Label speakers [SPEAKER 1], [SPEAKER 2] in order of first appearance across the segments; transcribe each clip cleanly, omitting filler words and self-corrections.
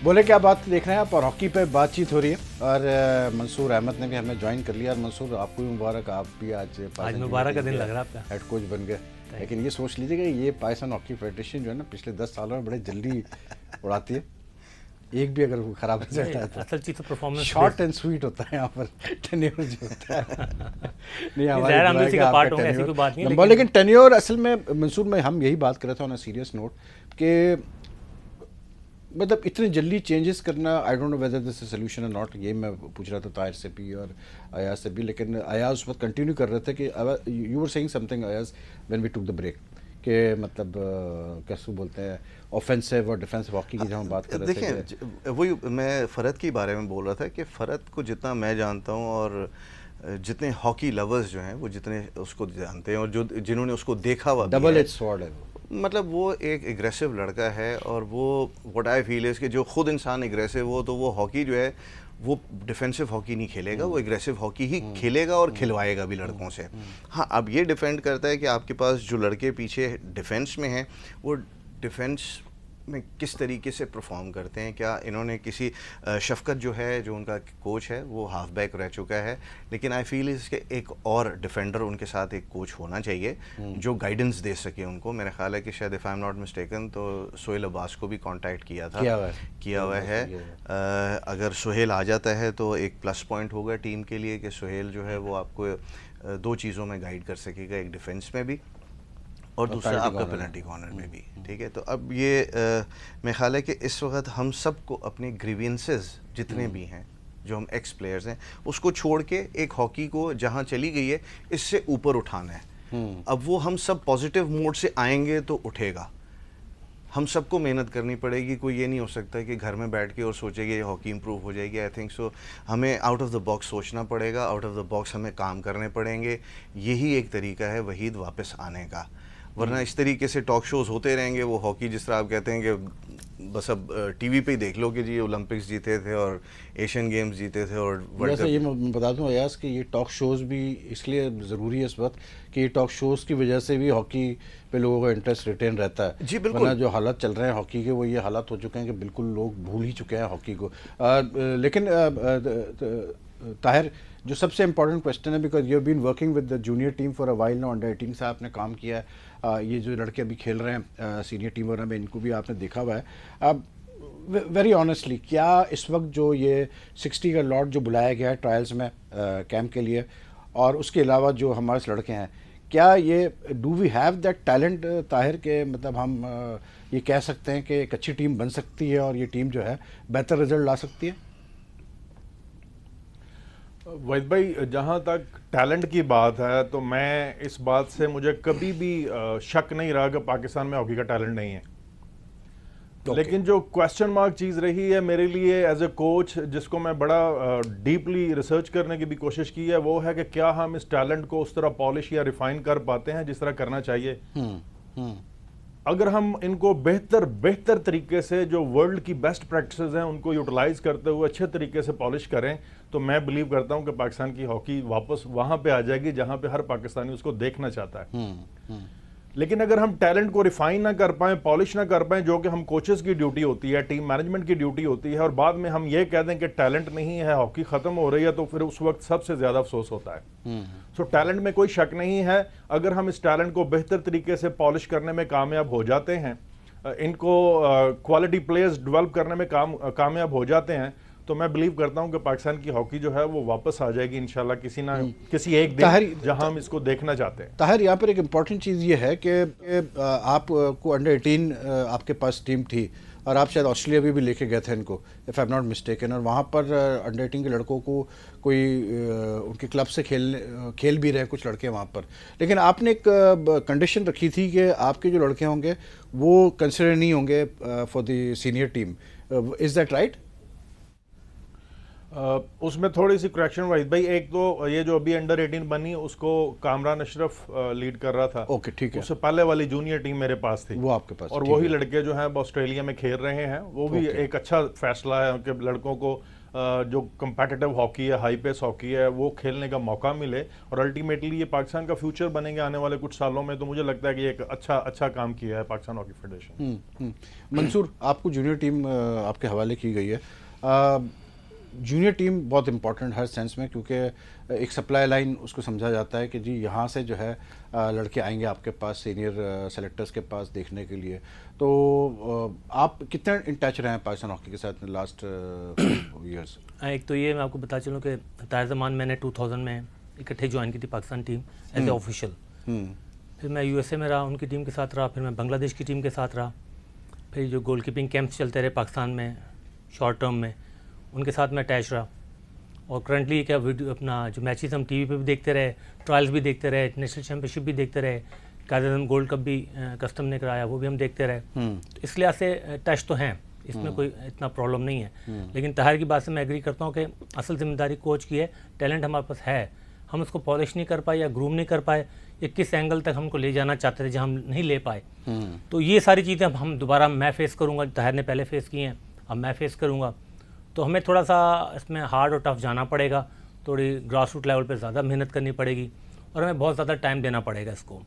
[SPEAKER 1] बोले क्या बात देख रहे हैं आप, और हॉकी पे बातचीत हो रही है और मंसूर अहमद ने भी हमें ज्वाइन कर लिया। और मंसूर, आपको भी मुबारक, आप भी आज
[SPEAKER 2] मुबारक का दिन लग रहा है आपका,
[SPEAKER 1] हेड कोच बन गए। लेकिन ये सोच लीजिए कि ये पाकिस्तान हॉकी फेडरेशन जो है ना, पिछले 10 सालों में बड़े जल्दी उड़ाती है। एक भी अगर खराब रिजल्ट आया तो
[SPEAKER 2] असल चीज़ तो परफॉर्मेंस
[SPEAKER 1] शॉर्ट एंड स्वीट होता है यहाँ पर। टेन्योर जो होता है नहीं,
[SPEAKER 2] हमारे
[SPEAKER 1] लेकिन टेन्योर असल में मंसूर में हम यही बात कर रहे थे ऑन अ सीरियस नोट कि मतलब इतने जल्दी चेंजेस करना, I don't know whether this is solution और नॉट। ये मैं पूछ रहा था ताहिर से भी और अयाज से भी, लेकिन अयाज उस वक्त कंटिन्यू कर रहे थे कि you were saying something Ayaz when we took the break, कि मतलब कैसे बोलते हैं ऑफेंसिव और डिफेंसिव हॉकी की जब हम बात कर रहे थे।
[SPEAKER 3] देखिए, वही मैं फ़रद के बारे में बोल रहा था कि फ़रद को जितना मैं जानता हूँ और जितने हॉकी लवर्स जो हैं वो जितने उसको जानते हैं और जो जिन्होंने उसको देखा हुआ
[SPEAKER 1] डबल एज स्वॉर्ड है,
[SPEAKER 3] मतलब वो एक एग्रेसिव लड़का है। और वो व्हाट आई फील इज़ कि जो खुद इंसान एग्रेसिव हो तो वो हॉकी जो है वो डिफेंसिव हॉकी नहीं खेलेगा, वो एग्रेसिव हॉकी ही खेलेगा और खिलवाएगा भी लड़कों से। हाँ, अब ये डिपेंड करता है कि आपके पास जो लड़के पीछे डिफेंस में हैं वो डिफेंस में किस तरीके से परफॉर्म करते हैं। क्या इन्होंने किसी शफकत जो है, जो उनका कोच है, वो हाफ बैक रह चुका है, लेकिन आई फील इसके एक और डिफेंडर उनके साथ एक कोच होना चाहिए जो गाइडेंस दे सके उनको। मेरा ख्याल है कि शायद if I am not mistaken तो सोहेल अब्बास को भी कांटेक्ट किया हुआ है। अगर सोहेल आ जाता है तो एक प्लस पॉइंट होगा टीम के लिए कि सोहेल जो है वो आपको दो चीज़ों में गाइड कर सकेगा, एक डिफेंस में भी और दूसरा आपका पेनल्टी कॉर्नर में भी। ठीक है, तो अब ये मेरा ख्याल है कि इस वक्त हम सबको अपने ग्रीवियंसेस जितने भी हैं, जो हम एक्स प्लेयर्स हैं, उसको छोड़ के एक हॉकी को जहां चली गई है इससे ऊपर उठाना है। अब वो हम सब पॉजिटिव मोड से आएंगे तो उठेगा। हम सबको मेहनत करनी पड़ेगी। कोई ये नहीं हो सकता कि घर में बैठ के और सोचेगा ये हॉकी इंप्रूव हो जाएगी। आई थिंक सो हमें आउट ऑफ द बॉक्स सोचना पड़ेगा, आउट ऑफ द बॉक्स हमें काम करने पड़ेंगे। यही एक तरीका है वहीद वापस आने का, वरना इस तरीके से टॉक शोज़ होते रहेंगे। वो हॉकी जिस तरह आप कहते हैं कि बस अब टीवी पे ही देख लो कि जी ओलंपिक्स जीते थे और एशियन गेम्स जीते थे और वर्ल्ड कप।
[SPEAKER 1] ये मैं बता दूं अयाज कि ये टॉक शोज़ भी इसलिए ज़रूरी है इस वक्त कि ये टॉक शोज़ की वजह से भी हॉकी पे लोगों का इंटरेस्ट रिटेन रहता है।
[SPEAKER 3] जी बिल्कुल,
[SPEAKER 1] वरना जो हालात चल रहे हैं हॉकी के, वो ये हालात हो चुके हैं कि बिल्कुल लोग भूल ही चुके हैं हॉकी को। लेकिन ताहिर, जो सबसे इम्पोर्टेंट क्वेश्चन है, because you have been working with the junior team for a while now, under 18 से आपने काम किया है, ये जो लड़के अभी खेल रहे हैं सीनियर टीम वगैरह में, इनको भी आपने देखा हुआ है। अब वेरी ऑनेस्टली, क्या इस वक्त जो ये 60 का लॉट जो बुलाया गया है ट्रायल्स में कैंप के लिए, और उसके अलावा जो हमारे लड़के हैं, क्या ये do we have that talent Tahir के, मतलब हम ये कह सकते हैं कि एक अच्छी टीम बन सकती है और ये टीम जो है बेहतर रिजल्ट ला सकती है?
[SPEAKER 4] वहीद भाई, जहाँ तक टैलेंट की बात है तो मैं इस बात से मुझे कभी भी शक नहीं रहा कि पाकिस्तान में हॉकी का टैलेंट नहीं है। लेकिन जो क्वेश्चन मार्क चीज़ रही है मेरे लिए एज ए कोच, जिसको मैं बड़ा डीपली रिसर्च करने की भी कोशिश की है, वो है कि क्या हम इस टैलेंट को उस तरह पॉलिश या रिफाइन कर पाते हैं जिस तरह करना चाहिए। अगर हम इनको बेहतर तरीके से जो वर्ल्ड की बेस्ट प्रैक्टिसेस हैं उनको यूटिलाइज करते हुए अच्छे तरीके से पॉलिश करें तो मैं बिलीव करता हूं कि पाकिस्तान की हॉकी वापस वहां पे आ जाएगी जहां पे हर पाकिस्तानी उसको देखना चाहता है। लेकिन अगर हम टैलेंट को रिफाइन ना कर पाएं, पॉलिश ना कर पाएं, जो कि हम कोचेस की ड्यूटी होती है, टीम मैनेजमेंट की ड्यूटी होती है, और बाद में हम ये कह दें कि टैलेंट नहीं है, हॉकी खत्म हो रही है, तो फिर उस वक्त सबसे ज्यादा अफसोस होता है। सो टैलेंट में कोई शक नहीं है। अगर हम इस टैलेंट को बेहतर तरीके से पॉलिश करने में कामयाब हो जाते हैं, इनको क्वालिटी प्लेयर्स डेवलप करने में कामयाब हो जाते हैं, तो मैं बिलीव करता हूं कि पाकिस्तान की हॉकी जो है वो वापस आ जाएगी इंशाल्लाह किसी एक दिन जहां हम इसको देखना चाहते हैं।
[SPEAKER 1] ताहिर, यहाँ पर एक इम्पॉर्टेंट चीज़ ये है कि आपको अंडर 18 आपके पास टीम थी और आप शायद ऑस्ट्रेलिया भी लेके गए थे इनको, if I am not mistaken, और वहाँ पर अंडर 18 के लड़कों को कोई उनके क्लब से खेल भी रहे कुछ लड़के वहाँ पर, लेकिन आपने एक कंडीशन रखी थी कि आपके जो लड़के होंगे वो कंसिडर नहीं होंगे for the senior team. Is that right?
[SPEAKER 4] उसमें थोड़ी सी करेक्शन वहीद भाई। एक तो ये जो अभी अंडर 18 बनी उसको कामरान अशरफ लीड कर रहा था।
[SPEAKER 1] ओके, ठीक है।
[SPEAKER 4] उससे पहले वाली जूनियर टीम मेरे पास थी,
[SPEAKER 1] वो आपके पास,
[SPEAKER 4] और वही लड़के जो हैं ऑस्ट्रेलिया में खेल रहे हैं। वो भी एक अच्छा फैसला है उनके लड़कों को जो कम्पिटिटिव हॉकी है, हाई पेस हॉकी है, वो खेलने का मौका मिले और अल्टीमेटली ये पाकिस्तान का फ्यूचर बनेंगे आने वाले कुछ सालों में। तो मुझे लगता है कि एक अच्छा काम किया है पाकिस्तान हॉकी फेडरेशन।
[SPEAKER 1] मंसूर, आपको जूनियर टीम आपके हवाले की गई है। जूनियर टीम बहुत इंपॉर्टेंट हर सेंस में, क्योंकि एक सप्लाई लाइन उसको समझा जाता है कि जी यहाँ से जो है लड़के आएंगे आपके पास सीनियर सेलेक्टर्स के पास देखने के लिए। तो आप कितने इन टच रहे हैं पाकिस्तान हॉकी के साथ लास्ट ईयर्स?
[SPEAKER 2] एक तो ये मैं आपको बता चलूँ कि ताहिर ज़मान मैंने 2000 में इकट्ठे ज्वाइन की थी Pakistan team as a official. फिर मैं यूएसए में रहा, उनकी टीम के साथ रहा, फिर मैं बांग्लादेश की टीम के साथ रहा, फिर जो गोल कीपिंग कैंप्स चलते रहे पाकिस्तान में शॉर्ट टर्म में, उनके साथ मैं अटैच रहा। और करंटली क्या वीडियो अपना जो मैचेस हम टीवी पे भी देखते रहे, ट्रायल्स भी देखते रहे, नेशनल चैम्पियनशिप भी देखते रहे, कायदे गोल्ड कप भी कस्टम ने कराया, वो भी हम देखते रहे। तो इस लिहाज से टच तो हैं, इसमें कोई इतना प्रॉब्लम नहीं है। लेकिन ताहिर की बात से मैं एग्री करता हूँ कि असल जिम्मेदारी कोच की है। टैलेंट हमारे पास है, हम उसको पॉलिश नहीं कर पाए या ग्रूम नहीं कर पाए, या किस एंगल तक हमको ले जाना चाहते थे जहाँ हम नहीं ले पाए। तो ये सारी चीज़ें हम दोबारा मैं फेस करूँगा, ताहिर ने पहले फेस की हैं, अब मैं फेस करूँगा। तो हमें थोड़ा सा इसमें हार्ड और टफ जाना पड़ेगा, थोड़ी ग्रास रूट लेवल पे ज़्यादा मेहनत करनी पड़ेगी और हमें बहुत ज़्यादा टाइम देना पड़ेगा इसको।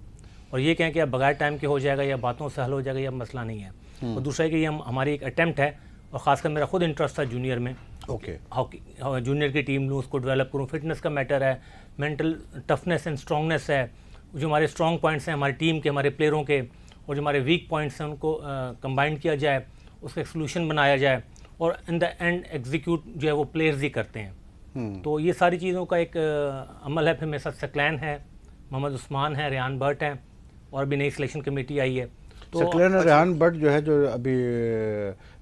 [SPEAKER 2] और ये कहें कि अब बगैर टाइम के हो जाएगा या बातों से हल हो जाएगा, यह मसला नहीं है। और दूसरा है कि ये हमारी एक अटैम्प्ट है, और ख़ासकर मेरा खुद इंटरेस्ट था जूनियर में। हॉकी जूनियर की टीम लूँ, उसको डेवलप करूँ। फिटनेस का मैटर है, मेंटल टफनेस एंड स्ट्रॉन्गनेस है, जो हमारे स्ट्रॉन्ग पॉइंट्स हैं हमारी टीम के, हमारे प्लेयरों के, और जो हमारे वीक पॉइंट्स हैं उनको कंबाइन किया जाए, उसका एक सोल्यूशन बनाया जाए, और इन द एंड एग्जीक्यूट जो है वो प्लेयर्स ही करते हैं। तो ये सारी चीज़ों का एक अमल है। फिर मेरे साथ सकलैन है, मोहम्मद उस्मान है, रेहान भट्ट हैं, और भी नई सिलेक्शन कमेटी आई है। तो
[SPEAKER 1] सकलैन और रेहान भट्ट जो है, जो अभी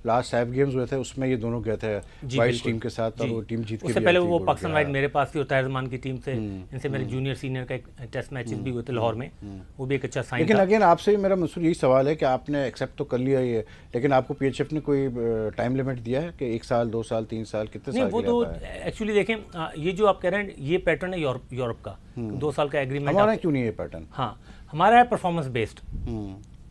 [SPEAKER 1] लास्ट 5 गेम्स हुए थे उसमें ये दोनों गए थे वाइट टीम के साथ, और वो टीम जीत के
[SPEAKER 2] उससे पहले वो पाकिस्तान वाइट मेरे पास थी, और ताहिर ज़मान की टीम से इनसे मेरे जूनियर सीनियर का एक टेस्ट मैचेस भी हुए थे लाहौर में, वो भी एक अच्छा साइन।
[SPEAKER 1] लेकिन अगेन आपसे मेरा मंसूर यही सवाल है कि आपने एक्सेप्ट तो कर लिया ये, लेकिन आपको पीएचएफ ने कोई टाइम लिमिट दिया है कि 1 साल 2 साल 3 साल कितने साल?
[SPEAKER 2] वो तो एक्चुअली देखें, ये जो आप कह रहे हैं ये पैटर्न है यूरोप का, 2 साल का एग्रीमेंट।
[SPEAKER 1] हमारा क्यों नहीं है पैटर्न?
[SPEAKER 2] हाँ, हमारा है परफॉर्मेंस बेस्ड।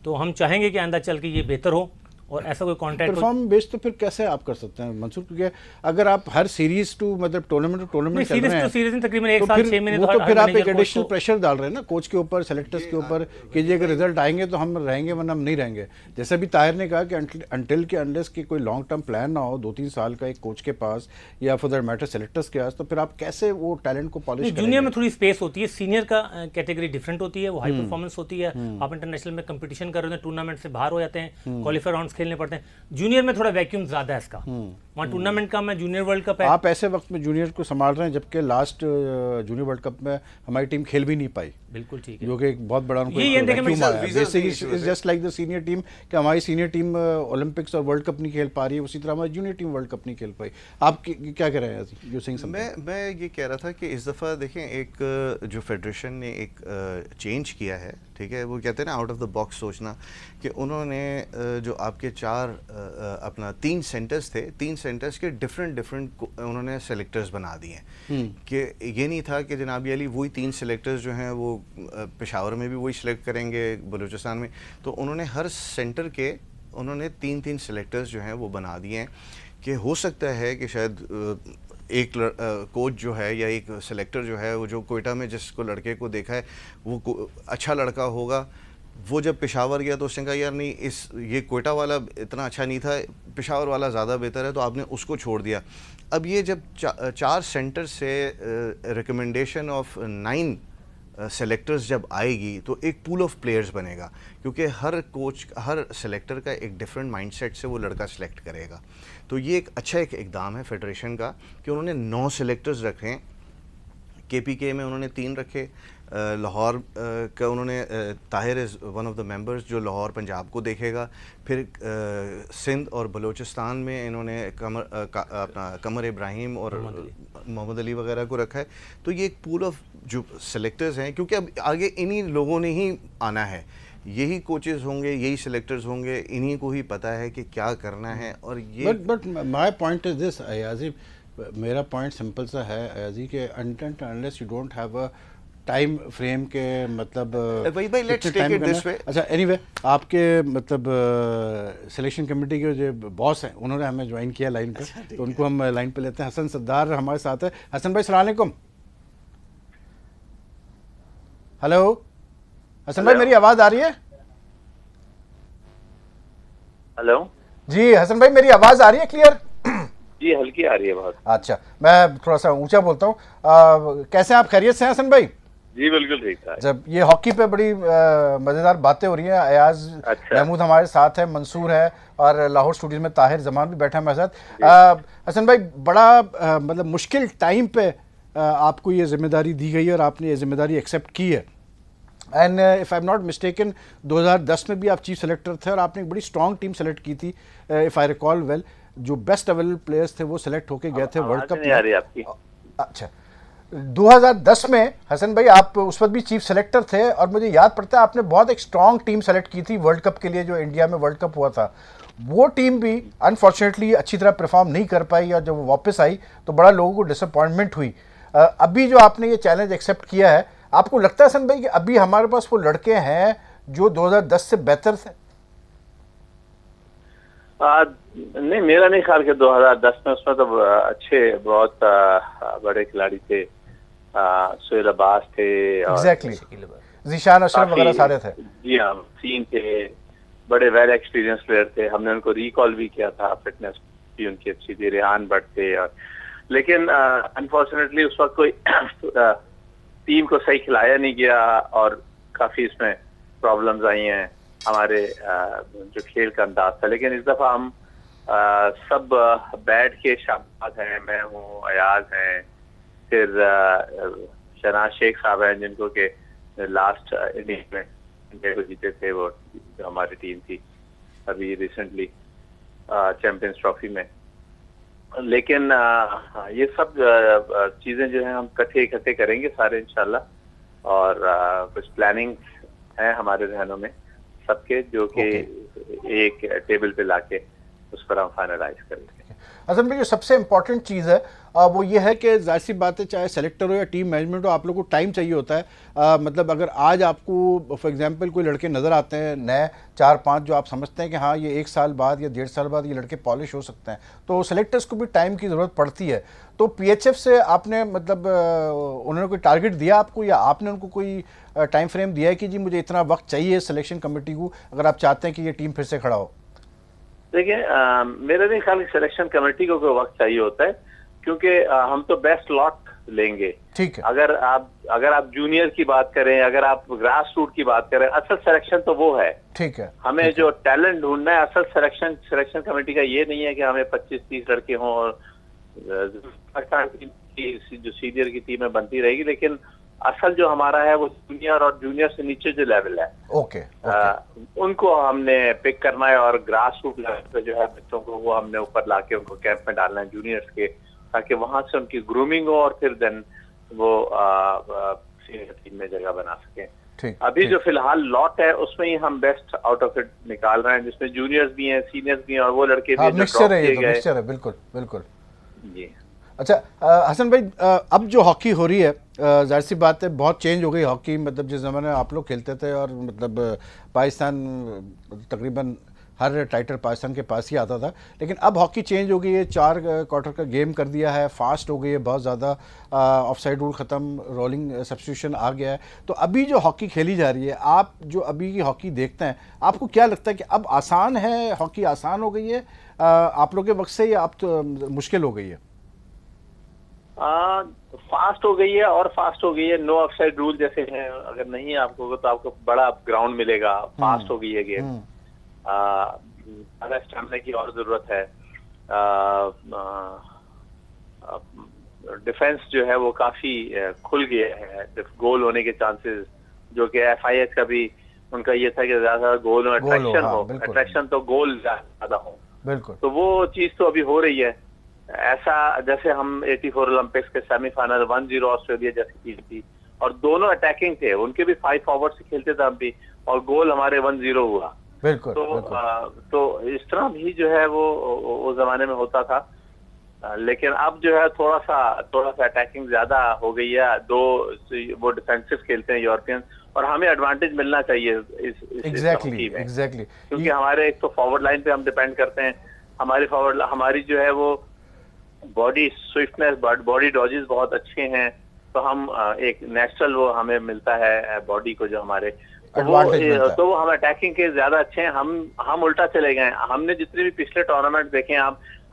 [SPEAKER 2] तो हम चाहेंगे कि आइंदा चल के ये बेहतर हो, और ऐसा कोई कॉन्ट्रैक्ट
[SPEAKER 1] परफॉर्म बेस्ड तो फिर कैसे आप कर सकते हैं मंसूर? क्योंकि अगर आप हर सीरीज टू मतलब टूर्नामेंट चल रहे हैं,
[SPEAKER 2] सीरीज तकरीबन 1 साल 6 महीने,
[SPEAKER 1] तो फिर आप एक एडिशनल प्रेशर डाल रहे हैं ना कोच के ऊपर, सेलेक्टर्स के ऊपर, कि जी अगर रिजल्ट आएंगे तो हम रहेंगे वरना हम नहीं रहेंगे। जैसे भी ताहिर ने कहा कि अंटिल के अनलेस की कोई लॉन्ग टर्म प्लान ना हो 2-3 साल का एक कोच के पास या फॉर दैट मैटर सेलेक्टर्स के पास, तो फिर आप कैसे वो टैलेंट को पॉलिश करेंगे?
[SPEAKER 2] जूनियर में थोड़ी स्पेस होती है, सीनियर का कैटेगरी डिफरेंट होती है, वो हाई परफॉर्मेंस होती है। आप इंटरनेशनल में कंपटीशन कर रहे हैं, टूर्नामेंट से बाहर हो जाते हैं, क्वालिफायर राउंड्स खेलने पड़ते हैं। जूनियर में थोड़ा वैक्यूम ज्यादा है इसका, वहाँ टूर्नामेंट कम है, जूनियर वर्ल्ड कप है।
[SPEAKER 1] आप ऐसे वक्त में जूनियर को संभाल रहे हैं जबकि लास्ट जूनियर वर्ल्ड कप में हमारी टीम खेल भी नहीं पाई।
[SPEAKER 2] बिल्कुल ठीक है,
[SPEAKER 1] जो कि एक बहुत बड़ा उनको just like the senior team कि हमारी सीनियर टीम ओलंपिक्स और वर्ल्ड कप नहीं खेल पा रही है, उसी तरह हमारी जूनियर टीम वर्ल्ड कप नहीं खेल पाई। आप क्या कह रहे हैं यू सिंह?
[SPEAKER 3] मैं ये कह रहा था कि इस दफ़ा देखें, एक जो फेडरेशन ने एक चेंज किया है, ठीक है, वो कहते हैं ना आउट ऑफ द बॉक्स सोचना, कि उन्होंने जो आपके 3 सेंटर्स थे, 3 सेंटर्स के डिफरेंट उन्होंने सेलेक्टर्स बना दिए हैं। कि ये नहीं था कि जनाब अली वही 3 सेलेक्टर्स जो हैं वो पेशावर में भी वही सिलेक्ट करेंगे, बलूचिस्तान में, तो उन्होंने हर सेंटर के उन्होंने 3 सेलेक्टर्स जो हैं वो बना दिए हैं। कि हो सकता है कि शायद एक कोच जो है या एक सेलेक्टर जो है वो जो कोयटा में जिसको लड़के को देखा है वो अच्छा लड़का होगा, वो जब पेशावर गया तो उसने कहा यार नहीं, ये कोयटा वाला इतना अच्छा नहीं था, पेशावर वाला ज़्यादा बेहतर है, तो आपने उसको छोड़ दिया। अब ये जब 4 सेंटर से रिकमेंडेशन ऑफ 9 सेलेक्टर्स जब आएगी तो एक पूल ऑफ प्लेयर्स बनेगा, क्योंकि हर कोच हर सेलेक्टर का एक डिफरेंट माइंडसेट से वो लड़का सेलेक्ट करेगा। तो ये एक अच्छा इकदाम है फेडरेशन का कि उन्होंने 9 सेलेक्टर्स रखे हैं। KPK में उन्होंने 3 रखे, लाहौर का उन्होंने Tahir is one of the members जो लाहौर पंजाब को देखेगा। फिर सिंध और बलूचिस्तान में इन्होंने अपना कमर इब्राहिम और मोहम्मद अली वगैरह को रखा है। तो ये एक पूल ऑफ जो सेलेक्टर्स हैं, क्योंकि अब आगे इन्हीं लोगों ने ही आना है, यही कोचेस होंगे, यही सेलेक्टर्स होंगे, इन्हीं को ही पता है कि क्या करना है। और ये
[SPEAKER 1] but my point is this Ayaji, मेरा पॉइंट सिंपल सा है अयाजी कि until unless you don't have a time frame के मतलब
[SPEAKER 3] भाई let's
[SPEAKER 1] कितने
[SPEAKER 3] take
[SPEAKER 1] time
[SPEAKER 3] it
[SPEAKER 1] करना
[SPEAKER 3] this
[SPEAKER 1] है?
[SPEAKER 3] way.
[SPEAKER 1] अच्छा एनीवे आपके मतलब सिलेक्शन कमेटी के जो बॉस हैं उन्होंने हमें ज्वाइन किया लाइन पे, तो उनको हम लाइन पे लेते हैं। हसन सरदार हमारे साथ है। हसन भाई सलाम अलैकुम। हेलो हसन भाई, मेरी आवाज़ आ रही है?
[SPEAKER 5] हेलो
[SPEAKER 1] जी हसन भाई, मेरी आवाज़ आ रही है क्लियर?
[SPEAKER 5] जी, हल्की आ रही है बहुत।
[SPEAKER 1] अच्छा, मैं थोड़ा सा ऊंचा बोलता हूँ। कैसे हैं आप, खैरियत से हैं हसन भाई?
[SPEAKER 5] जी बिल्कुल ठीक था।
[SPEAKER 1] जब ये हॉकी पे बड़ी मज़ेदार बातें हो रही हैं, अयाज महमूद हमारे साथ है, मंसूर है, और लाहौर स्टूडियो में ताहिर जमान भी बैठा है हमारे साथ। हसन भाई, बड़ा मतलब मुश्किल टाइम पे आपको ये जिम्मेदारी दी गई है और आपने ये जिम्मेदारी एक्सेप्ट की है। And if I am not mistaken 2010 में भी आप चीफ सेलेक्टर थे और आपने एक बड़ी स्ट्रॉन्ग टीम सेलेक्ट की थी, इफ़ आई रिकॉल वेल। जो बेस्ट अवेलेबल प्लेयर्स थे वो सिलेक्ट होके गए थे वर्ल्ड कप
[SPEAKER 5] में। आपकी
[SPEAKER 1] अच्छा, 2010 में हसन भाई आप उस वक्त भी चीफ सेलेक्टर थे और मुझे याद पड़ता है आपने बहुत एक स्ट्रॉन्ग टीम सेलेक्ट की थी वर्ल्ड कप के लिए, जो इंडिया में वर्ल्ड कप हुआ था। वो टीम भी अनफॉर्चुनेटली अच्छी तरह परफॉर्म नहीं कर पाई और जब वो वापस आई तो बड़ा लोगों को डिसअपॉइंटमेंट हुई। अभी जो आपने ये चैलेंज एक्सेप्ट किया है, आपको लगता है हसन भाई कि अभी हमारे पास वो लड़के हैं जो 2010 से बेहतर थे?
[SPEAKER 5] नहीं, मेरा नहीं ख्याल कि 2010 में उसमें तो अच्छे बहुत बड़े खिलाड़ी थे। सोहेल अब्बास थे,
[SPEAKER 1] एग्जैक्टली, ज़ीशान अशरफ वगैरह सारे थे।
[SPEAKER 5] जी हाँ, सीन थे, बड़े वेल एक्सपीरियंस प्लेयर थे। हमने उनको रिकॉल भी किया था, फिटनेस भी उनकी अच्छी थी, रेहान भट्ट थे। और लेकिन अनफॉर्चुनेटली उस वक्त कोई टीम को सही खिलाया नहीं गया और काफी इसमें प्रॉब्लम्स आई हैं हमारे जो खेल का अंदाज था। लेकिन इस दफा हम सब बैठ के शाबाश हैं, मैं हूँ, अयाज हैं, फिर शहनाज शेख साहब हैं जिनको के लास्ट इनिंग में इंडिया को जीते थे, वो जो हमारी टीम थी अभी रिसेंटली चैंपियंस ट्रॉफी में। लेकिन ये सब चीजें जो है हम इकट्ठे करेंगे सारे इंशाल्लाह, और कुछ प्लानिंग है हमारे जहनों में सबके, जो कि एक टेबल पे लाके उस पर हम फाइनलाइज करेंगे।
[SPEAKER 1] असल में जो सबसे इम्पॉर्टेंट चीज़ है वो ये है कि जाहिर सी बात है, चाहे सेलेक्टर हो या टीम मैनेजमेंट हो, आप लोगों को टाइम चाहिए होता है। मतलब अगर आज आपको फॉर एग्जांपल कोई लड़के नज़र आते हैं नए 4-5 जो आप समझते हैं कि हाँ ये 1 साल बाद या 1.5 साल बाद ये लड़के पॉलिश हो सकते हैं, तो सेलेक्टर्स को भी टाइम की ज़रूरत पड़ती है। तो PHF से आपने मतलब उन्होंने कोई टारगेट दिया आपको, या आपने उनको कोई टाइम फ्रेम दिया है कि जी मुझे इतना वक्त चाहिए सिलेक्शन कमेटी को अगर आप चाहते हैं कि ये टीम फिर से खड़ा हो?
[SPEAKER 5] देखिए, मेरे नहीं ख्याल सिलेक्शन कमेटी को कोई वक्त चाहिए होता है, क्योंकि हम तो बेस्ट लॉट लेंगे।
[SPEAKER 1] ठीक है।
[SPEAKER 5] अगर आप जूनियर की बात करें, अगर आप ग्रास रूट की बात करें, असल सिलेक्शन तो वो है।
[SPEAKER 1] ठीक है।
[SPEAKER 5] हमें जो टैलेंट ढूंढना है, असल सिलेक्शन कमेटी का ये नहीं है कि हमें 25-30 लड़के हों और जो सीनियर की टीम में बनती रहेगी। लेकिन असल जो हमारा है वो जूनियर और जूनियर से नीचे जो लेवल है,
[SPEAKER 1] ओके,
[SPEAKER 5] उनको हमने पिक करना है, और ग्रास रूट लेवल पे जो है बच्चों को वो हमने ऊपर लाके उनको कैंप में डालना है जूनियर्स के, ताकि वहां से उनकी ग्रूमिंग हो और फिर देन वो सीनियर टीम में जगह बना सकें। अभी जो फिलहाल लॉट है उसमें ही हम बेस्ट आउट ऑफ इट निकाल रहे हैं, जिसमें जूनियर्स भी हैं, सीनियर्स भी हैं, और वो लड़के भी
[SPEAKER 1] मिक्सचर है। बिल्कुल बिल्कुल
[SPEAKER 5] जी।
[SPEAKER 1] अच्छा हसन भाई, अब जो हॉकी हो रही है जाहिर सी बात है बहुत चेंज हो गई हॉकी। मतलब जिस ज़माने आप लोग खेलते थे और मतलब पाकिस्तान तकरीबन हर टाइटल पाकिस्तान के पास ही आता था, लेकिन अब हॉकी चेंज हो गई है, 4 क्वार्टर का गेम कर दिया है, फास्ट हो गई है बहुत ज़्यादा, ऑफसाइड रूल ख़त्म, रोलिंग सब्स्टिट्यूशन आ गया है। तो अभी जो हॉकी खेली जा रही है, आप जो अभी की हॉकी देखते हैं, आपको क्या लगता है कि अब आसान है, हॉकी आसान हो गई है आप लोग के वक्त से, या अब तो मुश्किल हो गई है?
[SPEAKER 5] फास्ट हो गई है, और फास्ट हो गई है। नो ऑफसाइड रूल जैसे हैं, अगर नहीं आपको तो आपको बड़ा ग्राउंड मिलेगा। फास्ट हो गई है गेम, ज़्यादा स्टैमिना की और जरूरत है। डिफेंस जो है वो काफी खुल गया है, गोल होने के चांसेस, जो कि FIH का भी उनका ये था कि ज्यादा गोल हो, अट्रैक्शन हो, अट्रैक्शन तो गोल ज्यादा हो।
[SPEAKER 1] बिल्कुल,
[SPEAKER 5] तो वो चीज तो अभी हो रही है। ऐसा जैसे हम 84 ओलंपिक्स के सेमीफाइनल 1-0 ऑस्ट्रेलिया जैसी टीम थी, और दोनों अटैकिंग थे, उनके भी 5 फॉरवर्ड से खेलते थे हम भी, और गोल हमारे 1-0 हुआ।
[SPEAKER 1] बिल्कुल,
[SPEAKER 5] तो इस तरह भी जो है वो उस जमाने में होता था। लेकिन अब जो है थोड़ा सा अटैकिंग ज्यादा हो गई है। वो डिफेंसिव खेलते हैं यूरोपियन, और हमें एडवांटेज मिलना चाहिए इस
[SPEAKER 1] एग्जैक्टली
[SPEAKER 5] क्योंकि हमारे एक तो फॉरवर्ड लाइन पे हम डिपेंड करते हैं। हमारी जो है वो बॉडी स्विफ्टनेस, बॉडी डॉजेस बहुत अच्छे हैं, तो हम एक नेचुरल वो हमें मिलता है बॉडी को जो हमारे, तो वो हम अटैकिंग के ज्यादा अच्छे हैं। हम उल्टा चले गए। हमने जितने भी पिछले टूर्नामेंट देखे हैं,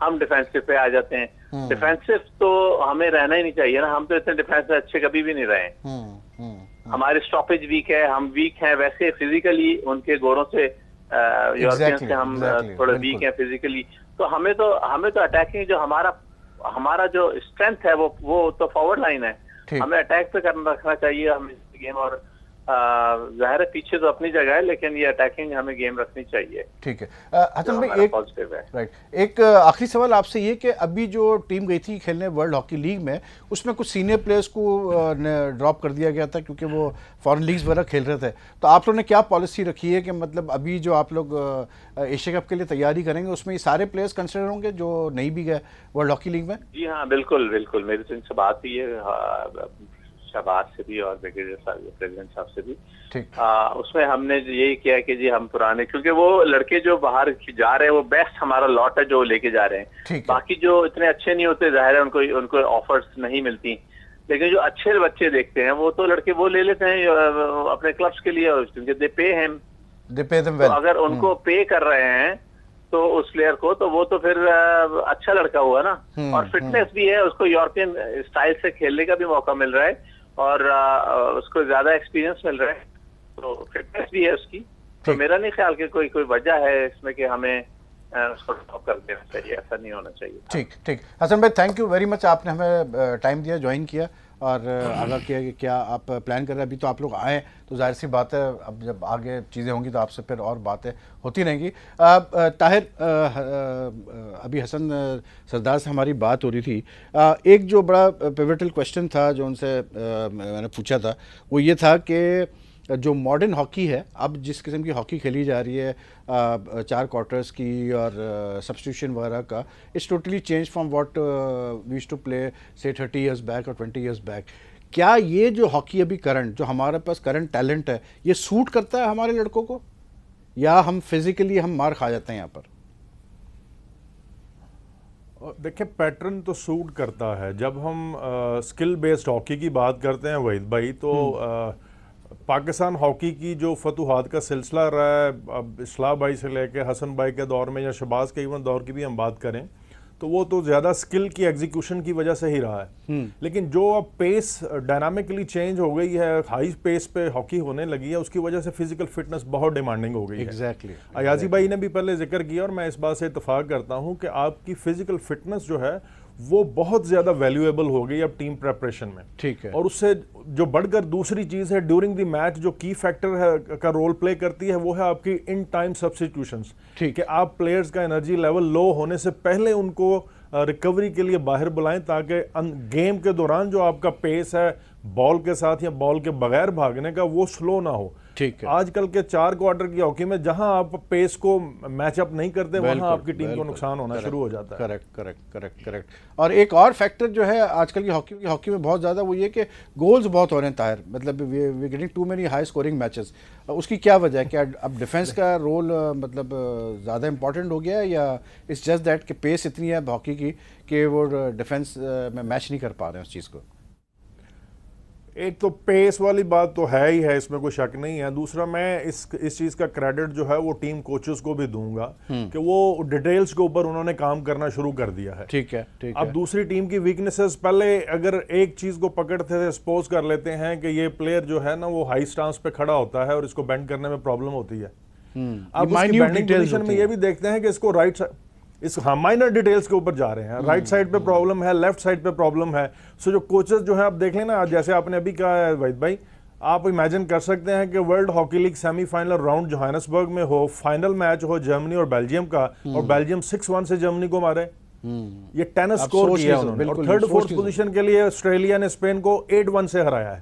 [SPEAKER 5] हम डिफेंसिव पे आ जाते हैं। डिफेंसिव तो हमें रहना ही नहीं चाहिए ना, हम तो इतने डिफेंस में अच्छे कभी भी नहीं रहे। हमारे स्टॉपेज वीक है, हम वीक हैं वैसे फिजिकली, उनके गोरों से यूरोपियन से हम थोड़ा वीक हैं फिजिकली। तो हमें तो अटैकिंग जो हमारा जो स्ट्रेंथ है वो तो फॉरवर्ड लाइन है। हमें अटैक पे रखना चाहिए हमें गेम, और जाहिर है पीछे तो अपनी जगह है, लेकिन ये अटैकिंग हमें गेम रखनी चाहिए।
[SPEAKER 1] ठीक है हसन भाई, एक आखिरी सवाल आपसे ये कि अभी जो टीम गई थी खेलने वर्ल्ड हॉकी लीग में, उसमें कुछ सीनियर प्लेयर्स को ड्रॉप कर दिया गया था क्योंकि वो फॉरेन लीग्स वगैरह खेल रहे थे। तो आप लोगों ने क्या पॉलिसी रखी है कि मतलब अभी जो आप लोग एशिया कप के लिए तैयारी करेंगे, उसमें ये सारे प्लेयर्स कंसिडर होंगे जो नहीं भी गए वर्ल्ड हॉकी लीग में?
[SPEAKER 5] जी हाँ, बिल्कुल बिल्कुल, मेरी तो इनसे बात हुई है, शहबाज से भी और प्रेसिडेंट साहब से भी। उसमें हमने यही किया कि जी हम पुराने, क्योंकि वो लड़के जो बाहर जा रहे हैं वो बेस्ट हमारा लॉट है जो लेके जा रहे हैं। बाकी जो इतने अच्छे नहीं होते, जाहिर है उनको ऑफर्स नहीं मिलती, लेकिन जो अच्छे बच्चे देखते हैं वो तो लड़के वो ले लेते हैं अपने क्लब्स के लिए, क्योंकि दे पे हिम, तो अगर उनको पे कर रहे हैं तो उस प्लेयर को, तो वो तो फिर अच्छा लड़का हुआ ना, और फिटनेस भी है, उसको यूरोपियन स्टाइल से खेलने का भी मौका मिल रहा है, और उसको ज्यादा एक्सपीरियंस मिल रहा है, तो फिटनेस भी है उसकी। तो मेरा नहीं ख्याल कि कोई वजह है इसमें कि हमें उसको ड्रॉप कर देना चाहिए, ऐसा नहीं होना चाहिए।
[SPEAKER 1] ठीक हसन भाई, थैंक यू वेरी मच, आपने हमें टाइम दिया, ज्वाइन किया और आगाह किया कि क्या आप प्लान कर रहे हैं। अभी तो आप लोग आए तो जाहिर सी बात है, अब जब आगे चीज़ें होंगी तो आपसे फिर और बातें होती रहेंगी। ताहिर, अभी हसन सरदार से हमारी बात हो रही थी, एक जो बड़ा पिवटल क्वेश्चन था जो उनसे मैंने पूछा था, वो ये था कि जो मॉडर्न हॉकी है, अब जिस किस्म की हॉकी खेली जा रही है 4 क्वार्टर्स की और सब्स्टिट्यूशन वगैरह का, it's totally change from what we used to play से 30 इयर्स बैक और 20 इयर्स बैक। क्या ये जो हॉकी अभी करंट, जो हमारे पास करंट टैलेंट है, ये सूट करता है हमारे लड़कों को, या हम फिजिकली हम मार खा जाते हैं यहाँ पर?
[SPEAKER 4] देखिए, पैटर्न तो सूट करता है। जब हम स्किल बेस्ड हॉकी की बात करते हैं वहीद भाई, तो पाकिस्तान हॉकी की जो फतूहात का सिलसिला रहा है, अब इस्लाह भाई से लेके हसन भाई के दौर में या शहबाज के इवन दौर की भी हम बात करें, तो वो तो ज़्यादा स्किल की एग्जीक्यूशन की वजह से ही रहा है। लेकिन जो अब पेस डायनामिकली चेंज हो गई है, हाई पेस पे हॉकी होने लगी है, उसकी वजह से फिजिकल फिटनेस बहुत डिमांडिंग हो गई है।
[SPEAKER 1] एग्जैक्टली।
[SPEAKER 4] अयाजी भाई ने भी पहले जिक्र किया और मैं इस बात से इत्तफाक करता हूँ कि आपकी फिजिकल फिटनेस जो है वो बहुत ज़्यादा वैल्यूएबल हो गई अब टीम प्रेपरेशन में।
[SPEAKER 1] ठीक है।
[SPEAKER 4] और उससे जो बढ़कर दूसरी चीज़ है, ड्यूरिंग द मैच जो की फैक्टर है का रोल प्ले करती है, वो है आपकी इन टाइम सब्स्टिट्यूशंस। ठीक है, आप प्लेयर्स का एनर्जी लेवल लो होने से पहले उनको रिकवरी के लिए बाहर बुलाएं, ताकि गेम के दौरान जो आपका पेस है बॉल के साथ या बॉल के बगैर भागने का, वो स्लो ना हो।
[SPEAKER 1] ठीक है।
[SPEAKER 4] आजकल के 4 क्वार्टर की हॉकी में जहां आप पेस को मैचअप नहीं करते, वहां आपकी टीम को नुकसान होना शुरू हो जाता है।
[SPEAKER 1] करेक्ट। और एक और फैक्टर जो है आजकल की हॉकी में बहुत ज़्यादा, वो ये कि गोल्स बहुत हो रहे हैं ताहिर, मतलब we getting too many high scoring matches. उसकी क्या वजह है? क्या अब डिफेंस का रोल मतलब ज़्यादा इंपॉर्टेंट हो गया है, या इट्स जस्ट दैट कि पेस इतनी है हॉकी की कि वो डिफेंस में मैच नहीं कर पा रहे हैं उस चीज़ को?
[SPEAKER 4] एक तो पेस वाली बात तो है ही है, इसमें कोई शक नहीं है। दूसरा, मैं इस चीज़ का क्रेडिट जो है वो टीम कोचेस को भी दूंगा कि वो डिटेल्स के ऊपर उन्होंने काम करना शुरू कर दिया है।
[SPEAKER 1] ठीक है।
[SPEAKER 4] अब दूसरी टीम की वीकनेसेस, पहले अगर एक चीज़ को पकड़ते थे, सपोज कर लेते हैं कि ये प्लेयर जो है ना वो हाई स्टांस पे खड़ा होता है और इसको बेंड करने में प्रॉब्लम होती है। अब उसकी बेंडिंग पोजीशन में ये भी देखते हैं कि इसको राइट साइड, माइनर डिटेल्स के ऊपर जा रहे हैं, राइट साइड पे प्रॉब्लम है, लेफ्ट साइड पे प्रॉब्लम है। सो जो कोचेस जो है, आप देख लेना, जैसे आपने अभी कहा है वहीद भाई, आप इमेजिन कर सकते हैं कि world hockey league semifinal round Johannesburg में हो, फाइनल मैच हो जर्मनी और बेल्जियम का, और बेल्जियम 6-1 से जर्मनी को मारे। ये टेनिस स्कोर किया उन्होंने, और 3rd 4th पोजीशन के लिए ऑस्ट्रेलिया ने स्पेन को 8-1 से हराया है।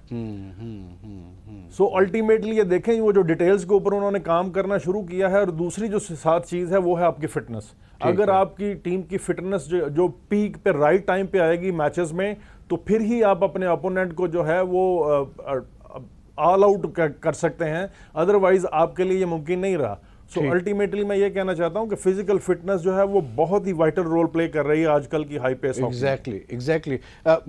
[SPEAKER 4] सो अल्टीमेटली ये देखें वो जो डिटेल्स के ऊपर उन्होंने काम करना शुरू किया है। और दूसरी जो साथ चीज़ है वो है आपकी फिटनेस। अगर आपकी टीम की फिटनेस जो पीक पे राइट टाइम पे आएगी मैचेस में, तो फिर ही आप अपने अपोनेंट को जो है वो ऑल आउट कर सकते हैं, अदरवाइज आपके लिए ये मुमकिन नहीं रहा। सो अल्टीमेटली मैं ये कहना चाहता हूं कि फिजिकल फिटनेस जो है वो बहुत ही वाइटल रोल प्ले कर रही है आजकल की high pace hockey.
[SPEAKER 1] Exactly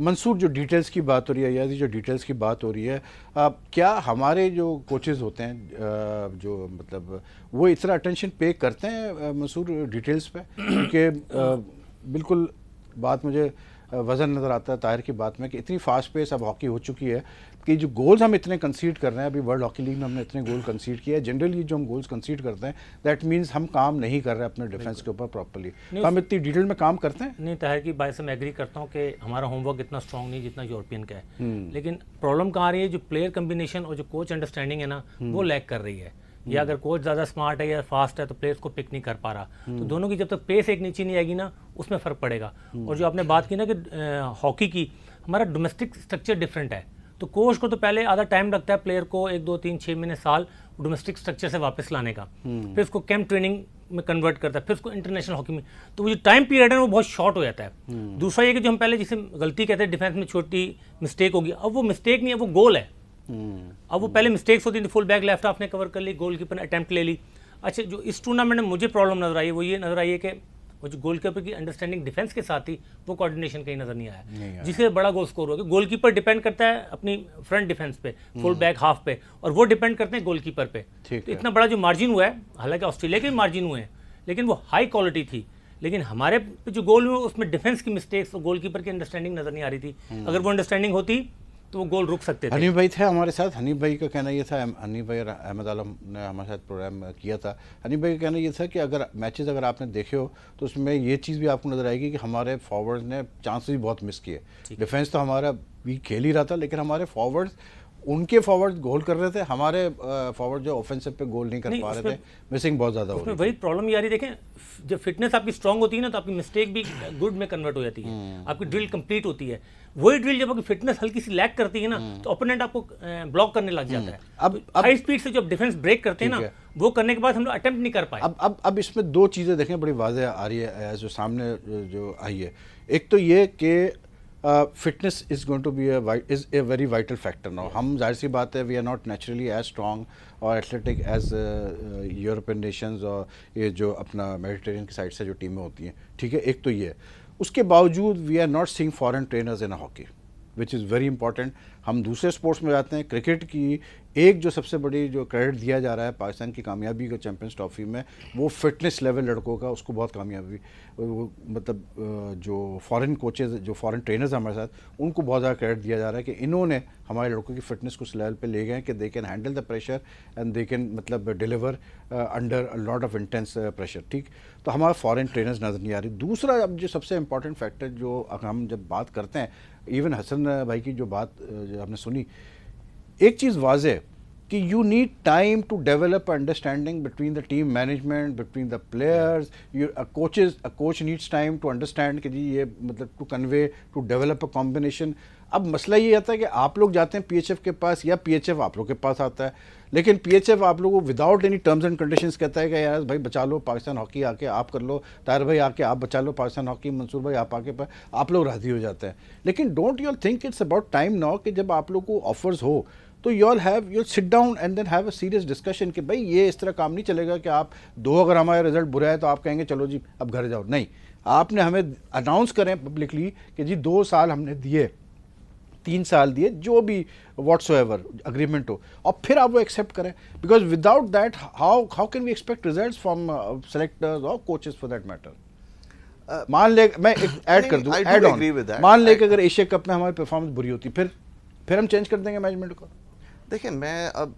[SPEAKER 1] Mansoor, जो डिटेल्स की बात हो रही है, यानी जो डिटेल्स की बात हो रही है, क्या हमारे जो कोचेस होते हैं जो मतलब वो इतना अटेंशन पे करते हैं मंसूर डिटेल्स पे? क्योंकि बिल्कुल बात मुझे वजन नज़र आता है ताहिर की बात में कि इतनी फास्ट पेस अब हॉकी हो चुकी है कि जो गोल्स हम इतने कंसीड कर रहे हैं, अभी वर्ल्ड हॉकी लीग में हमने इतने गोल कंसीड किया है, जनरली जो हम गोल्स कंसीड करते हैं दैट मींस हम काम नहीं कर रहे अपने डिफेंस के ऊपर प्रॉपर्ली। तो हम इतनी डिटेल में काम करते हैं
[SPEAKER 2] नहीं। ताहिर की बात से मैं एग्री करता हूँ कि हमारा होमवर्क इतना स्ट्रॉन्ग नहीं जितना यूरोपियन का है, लेकिन प्रॉब्लम कहाँ आ रही है, जो प्लेयर कम्बिनेशन और जो कोच अंडरस्टैंडिंग है ना, वो लैक कर रही है। या अगर कोच ज़्यादा स्मार्ट है या फास्ट है तो प्लेयर्स को पिक नहीं कर पा रहा। तो दोनों की जब तक पेस एक नीचे नहीं आएगी ना, उसमें फ़र्क पड़ेगा। और जो आपने बात की ना कि हॉकी की हमारा डोमेस्टिक स्ट्रक्चर डिफरेंट है, तो कोच को तो पहले आधा टाइम लगता है प्लेयर को 1 2 3 6 महीने साल डोमेस्टिक स्ट्रक्चर से वापस लाने का, फिर उसको कैंप ट्रेनिंग में कन्वर्ट करता है, फिर उसको इंटरनेशनल हॉकी में, तो वो जो टाइम पीरियड है वो बहुत शॉर्ट हो जाता है। दूसरा ये कि जो हम पहले जिसे गलती कहते हैं डिफेंस में छोटी मिस्टेक होगी, अब वो मिस्टेक नहीं है, वो गोल है। अब वो पहले मिस्टेक्स होती थी, फुल बैक लेफ्ट हाफ ने कवर कर ली, गोलकीपर ने अटेम्प्ट ले ली। अच्छा, जो इस टूर्नामेंट में मुझे प्रॉब्लम नजर आई है वो ये नजर आई है कि वो जो गोलकीपर की अंडरस्टैंडिंग डिफेंस के साथ थी, वो कोऑर्डिनेशन कहीं नजर नहीं आया, जिससे बड़ा गोल स्कोर हो गया। गोलकीपर डिपेंड करता है अपनी फ्रंट डिफेंस पे, फुल बैक हाफ पे, और वो डिपेंड करते हैं गोलकीपर पे। तो इतना बड़ा जो मार्जिन हुआ है, हालांकि ऑस्ट्रेलिया के भी मार्जिन हुए हैं, लेकिन वो हाई क्वालिटी थी। लेकिन हमारे जो गोल हुए उसमें डिफेंस की मिस्टेक्स और गोलकीपर की अंडरस्टैंडिंग नजर नहीं आ रही थी। अगर वो अंडरस्टैंडिंग होती तो वो गोल रुक सकते थे।
[SPEAKER 1] हनीफ भाई थे हमारे साथ। हनीफ भाई का कहना ये था, हनीफ भाई और अहमद आलम ने हमारे साथ प्रोग्राम किया था। हनीफ भाई का कहना ये था कि अगर मैचेस अगर आपने देखे हो तो उसमें ये चीज़ भी आपको नज़र आएगी कि हमारे फॉरवर्ड्स ने चांसेस भी बहुत मिस किए। डिफेंस तो हमारा भी खेल ही रहा था, लेकिन हमारे फॉरवर्ड्स, उनके फॉरवर्ड गोल कर रहे थे, हमारे फॉरवर्ड जो ऑफेंसिव पे गोल नहीं कर पा रहे थे, मिसिंग बहुत ज़्यादा हो रही थी।
[SPEAKER 2] वही प्रॉब्लम ये आ रही, देखें जब फिटनेस आपकी स्ट्रांग होती है ना, तो आपकी मिस्टेक भी गुड में कन्वर्ट हो जाती है, आपकी ड्रिल कंप्लीट होती है। वही ड्रिल जब आपकी फिटनेस हल्की सी लैक करती है ना, तो ओपोनेंट आपको ब्लॉक करने लग जाता है। अब हाई स्पीड से जब डिफेंस ब्रेक करते हैं ना, वो करने के बाद हम लोग अटेम्प्ट नहीं कर पाए।
[SPEAKER 1] अब इसमें दो चीज़ें देखें बड़ी वाज़ेह आ रही है जो सामने जो आई है। एक तो ये कि fitness is going to be is a very vital factor now. हम जाहिर सी बात है, we are not naturally as strong और एथलेटिक एज यूरोपियन नेशंस और ये जो अपना मेडिटेरियन की साइड से जो टीमें होती हैं, ठीक है। एक तो ये है, उसके बावजूद we are not seeing foreign trainers in hockey, which is very important. हम दूसरे स्पोर्ट्स में जाते हैं, क्रिकेट की एक जो सबसे बड़ी जो क्रेडिट दिया जा रहा है पाकिस्तान की कामयाबी को चैंपियंस ट्रॉफी में, वो फिटनेस लेवल लड़कों का, उसको बहुत कामयाबी, वो मतलब जो फॉरेन कोचेज, जो फॉरेन ट्रेनर्स हमारे साथ, उनको बहुत ज़्यादा क्रेडिट दिया जा रहा है कि इन्होंने हमारे लड़कों की फिटनेस को उस लेवल पे ले गए कि they can handle the pressure and they can मतलब deliver under a lot of intense pressure, ठीक। तो हमारे फॉरेन ट्रेनर्स नज़र नहीं आ रही। दूसरा अब जो सबसे इंपॉर्टेंट फैक्टर जो हम जब बात करते हैं, इवन हसन भाई की जो बात जो हमने सुनी, एक चीज़ वाज़ेह कि you need time to develop understanding between the team management, between the players, a coach needs time to understand कि जी ये मतलब to convey, to develop a combination. अब मसला ये आता है कि आप लोग जाते हैं पीएचएफ के पास या पीएचएफ आप लोग के पास आता है, लेकिन पीएचएफ आप लोगों को without any terms and conditions कहता है कि यार भाई बचा लो पाकिस्तान हॉकी, आके आप कर लो, ताहिर भाई आके आप बचा लो पाकिस्तान हॉकी, मंसूर भाई आप आके, पर आप लोग राजी हो जाते हैं। लेकिन don't you all think it's about time now कि जब आप लोग को ऑफर्स हो तो you'll sit down and then have a serious discussion कि भाई ये इस तरह काम नहीं चलेगा कि आप दो, अगर हमारा रिजल्ट बुरा है तो आप कहेंगे चलो जी अब घर जाओ। नहीं, आपने हमें अनाउंस करें पब्लिकली कि जी 2 साल हमने दिए, 3 साल दिए, जो भी व्हाट्सोएवर अग्रीमेंट हो, और फिर आप वो एक्सेप्ट करें, because without that how can we expect results from selectors और कोचेस फॉर दैट मैटर। मान ले, मैं ऐड कर दूं, ऐड ऑन, मान ले कि अगर एशिया कप में हमारी परफॉर्मेंस बुरी होती, फिर हम चेंज कर देंगे मैनेजमेंट को।
[SPEAKER 3] देखिए, मैं अब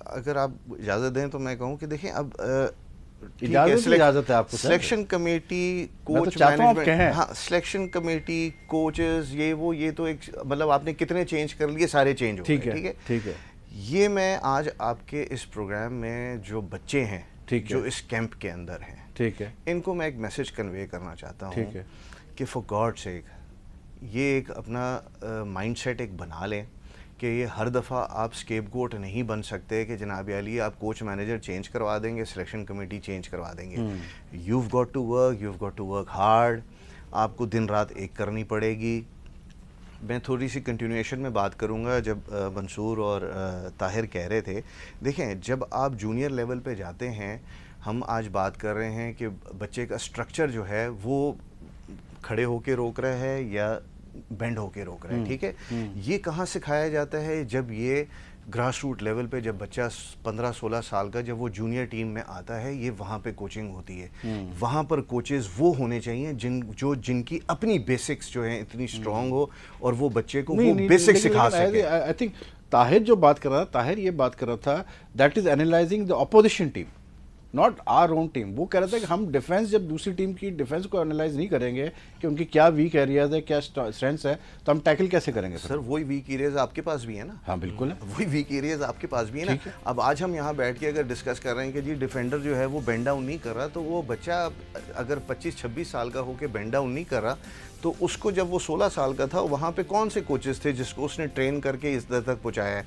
[SPEAKER 3] अगर आप इजाज़त दें तो मैं कहूँ कि देखिए अब
[SPEAKER 1] इजाज़त है आपको,
[SPEAKER 3] सिलेक्शन कमेटी, कोच मैनेजमेंट, हाँ सिलेक्शन कमेटी, कोचेस, ये तो एक मतलब आपने कितने चेंज कर लिए, सारे चेंज हो गए, ठीक है। ये मैं आज आपके इस प्रोग्राम में जो बच्चे हैं, जो इस कैंप के अंदर हैं, ठीक है, इनको मैं एक मैसेज कन्वे करना चाहता हूँ कि फॉर गॉड सेक ये एक अपना माइंडसेट एक बना लें कि ये हर दफ़ा आप स्केपगोट नहीं बन सकते कि जनाब अली आप कोच मैनेजर चेंज करवा देंगे, सिलेक्शन कमेटी चेंज करवा देंगे। you've got to work hard, आपको दिन रात एक करनी पड़ेगी। मैं थोड़ी सी कंटिन्यूएशन में बात करूंगा जब मंसूर और ताहिर कह रहे थे। देखें, जब आप जूनियर लेवल पे जाते हैं, हम आज बात कर रहे हैं कि बच्चे का स्ट्रक्चर जो है वो खड़े होके रोक रहा है या बेंड होके रोक रहा है, ठीक है। ये कहाँ सिखाया जाता है? जब ये ग्रास रूट लेवल पे जब बच्चा 15-16 साल का जब वो जूनियर टीम में आता है, ये वहाँ पे कोचिंग होती है। वहाँ पर कोचेस वो होने चाहिए जिनकी अपनी बेसिक्स जो है इतनी स्ट्रांग हो और वो बच्चे को वो बेसिक्स सिखा सके।
[SPEAKER 1] आई थिंक ताहिर जो बात कर रहा था, ताहिर ये बात कर रहा था, that is analysing the opposition team, not our own team. वो कह रहा था कि हम डिफेंस, जब दूसरी टीम की डिफेंस को एनालाइज नहीं करेंगे कि उनकी क्या वीक एरियाज है, क्या स्ट्रेंथ्स है, तो हम टैकल कैसे करेंगे?
[SPEAKER 3] सर वही वीक एरियाज आपके पास भी है ना।
[SPEAKER 1] हाँ बिल्कुल है,
[SPEAKER 3] वही वीक एरियाज आपके पास भी है ना। अब आज हम यहाँ बैठ के अगर डिस्कस कर रहे हैं कि जी डिफेंडर जो है वो बेंड डाउन नहीं कर रहा, तो वो बच्चा अगर 25-26 साल का होकर बेंड डाउन नहीं कर रहा, तो उसको जब वो 16 साल का था वहाँ पे कौन से कोचेस थे जिसको उसने ट्रेन करके इस दर तक पहुँचाया है?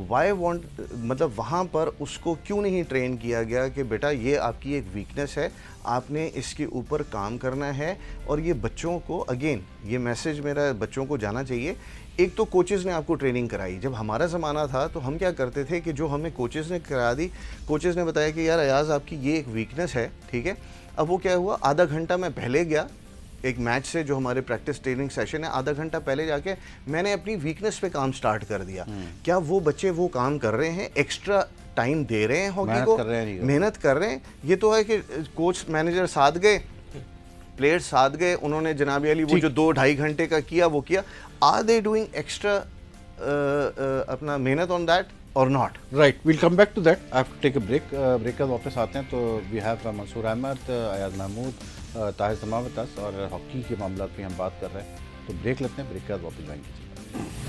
[SPEAKER 3] वाई वॉन्ट, मतलब वहाँ पर उसको क्यों नहीं ट्रेन किया गया कि बेटा ये आपकी एक वीकनेस है, आपने इसके ऊपर काम करना है। और ये बच्चों को, अगेन ये मैसेज मेरा बच्चों को जाना चाहिए। एक तो कोचेज़ ने आपको ट्रेनिंग कराई, जब हमारा ज़माना था तो हम क्या करते थे कि जो हमें कोचेज़ ने करा दी, कोचेज़ ने बताया कि यार अयाज़ आपकी ये एक वीकनेस है, ठीक है। अब वो क्या हुआ, आधा घंटा मैं पहले गया एक मैच से, जो हमारे प्रैक्टिस ट्रेनिंग सेशन है, आधा घंटा पहले जाके मैंने अपनी वीकनेस पे काम स्टार्ट कर दिया। क्या वो बच्चे वो काम कर रहे हैं? एक्स्ट्रा टाइम दे रहे हैं हॉकी को, मेहनत कर रहे हैं? ये तो है कि कोच मैनेजर साथ गए, प्लेयर्स साथ गए, उन्होंने जनाब अली वो जो 2-2.5 घंटे का किया वो किया। आर दे डूइंग एक्स्ट्रा अपना मेहनत ऑन दैट और not?
[SPEAKER 1] Right, will come back to that. I have to take a break. Break का वापस आते हैं तो वी हैव मंसूर अहमद, अयाज महमूद, ताहिर तमाम और हॉकी के मामला पे हम बात कर रहे हैं, तो ब्रेक लेते हैं, ब्रेक के बाद वापस आएंगे।